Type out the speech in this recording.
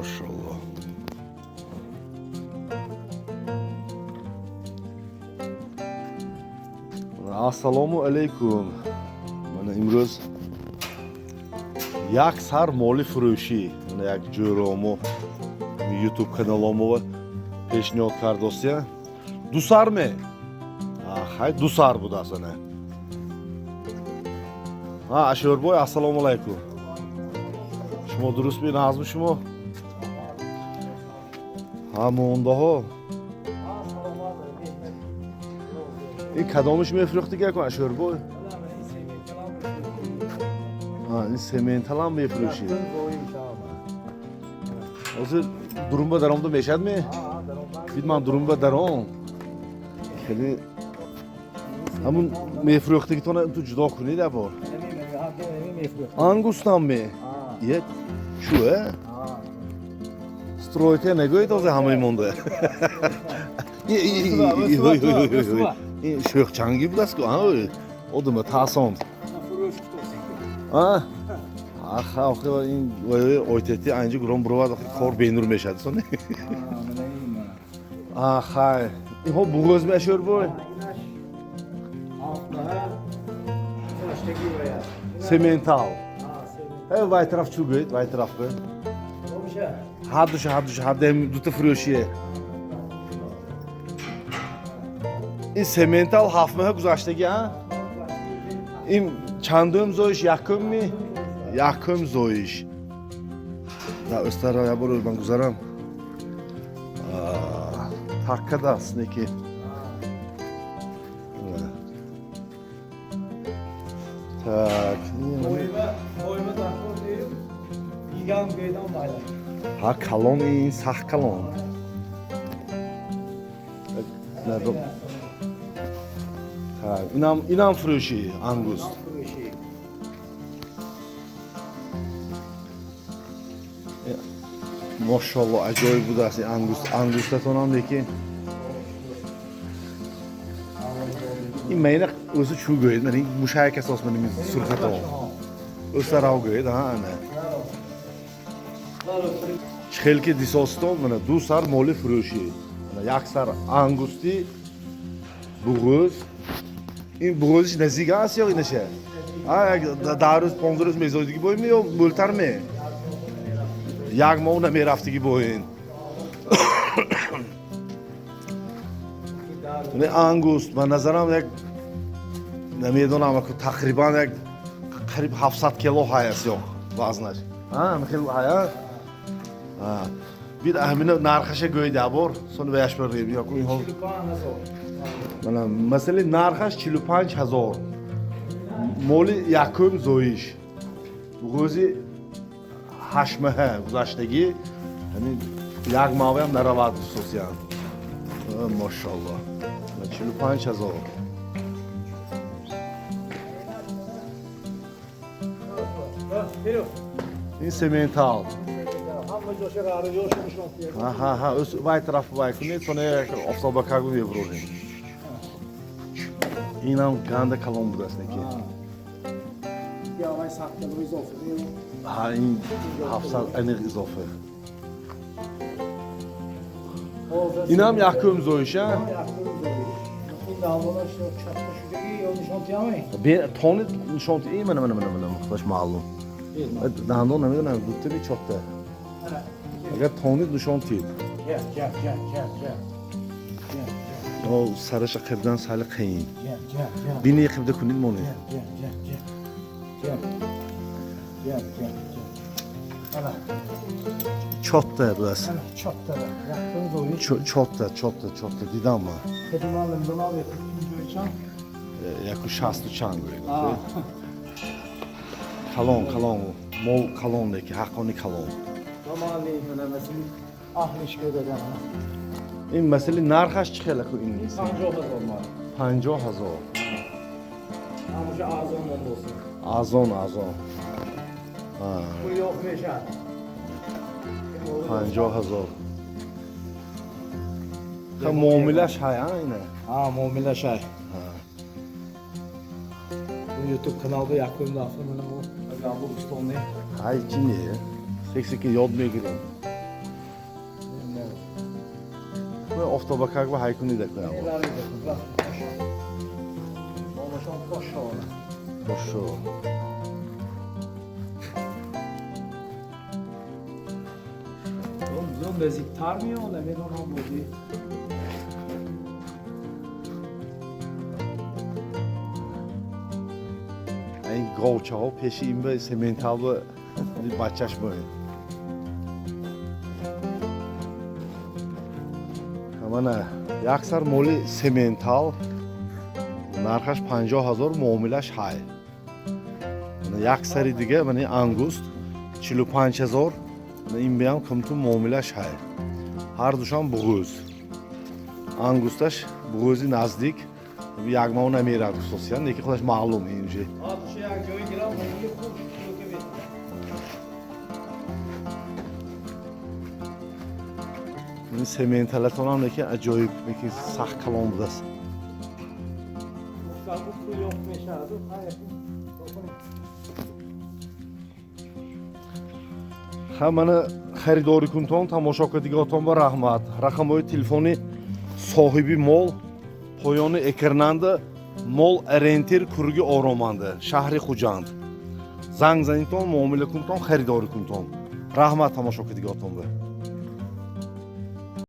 Maşallah. Assalomu alaykum. Mana imroz yak sar moli furushi. Mana yak jo'romo YouTube kanalimga peshniyod kardosya. Dusarmi? Hay dusar bu da sana. Ha, Ashurboy, assalomu alaykum. Shuma durustmi, nazmi shuma? Ha, mondaho. این کدامش میفروختی که کن شوربو؟ این سمنتال هم میفروشی. واسه درون با درام تو میشد می؟ بید من درون با درام. خیلی همون میفروختی که تو جدا کنی ده بار. انگوست هم می؟ یه چوه؟ سترویته نگوی تازه همه مونده. این شوخ چنگی بود است که آدم تاسند. آخه این اویتتی اینجا گرام برود کار بینور میشد سونه. آخه این ها بوغوز میشور بود. سمنتال. وای طرف چو گوید وای طرف گوید. حدش دوتا فروشیه. این سمنتال هفته گذشتگی ها؟ این چندم زویش یکم می؟ یکم زویش. در استرالیا برو من گذارم. تکه دست نکی. Tak. Boyma takım değil. Yigan gaydan baylar. Ha kalon این سخت kalon. اینم فروشی انگوست. ماشاءالله عجایب بود است انگوستتون هم دیگه. این مینه اوسو چو گوید من این مشایک اساس من می سرخت ها. اوسو راو گوید ها نه. خیلی که دیساستم من دو سر مالی فروشی. من یک سر انگوستی بغوز. این بغوزش نزدیک است یا اینشه؟ در روز 15 روز میزادگی باید یا بولتر می؟ یک ماه نمیرفتگی باید. نه انگوست من نظرم یک نمیدونم که تقریبا یک قریب 700 کیلو هست یا وزنش. خیلی هست. بید همین نرخش گوید دبار سون بیش بریم یا کوی حال. مثلا نرخش 45,000 مولی یکم زویش بگوزی 8 ماه گذشتگی همین یک ماه هم نرود سوسیان ماشاءالله 45,000 این سمنتال ها وای طرف وای کنید سونه افسال بکارگو میبرونیم اینم گنده کلام بود است نکی ها این 700 انق اضافه اینم یکم زویشه این دالونا çatma şuradaki yol nişantı mı? Bir tonu nişantı iyi mi? Arkadaş malum. Dağında ne bileyim gütte bir çok da. Eğer tonu nişantı. Gel. O sarı şakırdan salı kayın. Gel. Beni yakıp da kunil mi onu? Gel. Hala. Çok da burası. Çok da. Yakın zoyu. Çok da. Didam mı? Kedim aldım bunu al yakın zoyu. Yakın şahslı çan böyle. Kalon. Mol kalon deki. Hakkoni kalon. Tamam mesela ahmiş gödeden. این مثلا نرخش چقدر که این 50,000 var. 50,000 Amca azon olsun. azon Bu yok meşa. 50,000 خب معاملش های اینه muamele şey. Bu YouTube kanalda yakın lafı bu. Aga bu usta ne? های چیه؟ سکسی که یاد میگیریم oftobakarg va haykuni da qo'yamiz. Neler yapıyorsun? Bırak. Babasam boş oğlan. Boşu. Oğlum bizim bezik tarmıyor oğlan. Ne zaman buldu? این گاوچه ها پیش این به سمنتال و بچهش باید همانه یک سر مولی سمنتال نرخش 50,000 معاملش های یک سری دیگه منی انگوست 45,000 این بیام کم تو معاملش های هر دوشان بغوز انگوستش بغوزی نزدیک یک ماه نمیره دوستان یکی خودش معلومه اینجا Ha dışarı yak joy girer ama iyi kuş. Yok evet. این سمنتالتون هم که عجایب میگه سخت کلام بوده است Muhtar bu kuyu yok meşadı. Ha yapın. Bakın. همه خریداری کنتون تماشا کردگاتون با رحمت رقم های تلفنی صاحبی مال پایان اکرننده مال ارنتیر کرگی آرامنده شهر خوجند زنگ زنیتون معامله کنتون خریداری کنتون رحمت تماشا کردگاتون به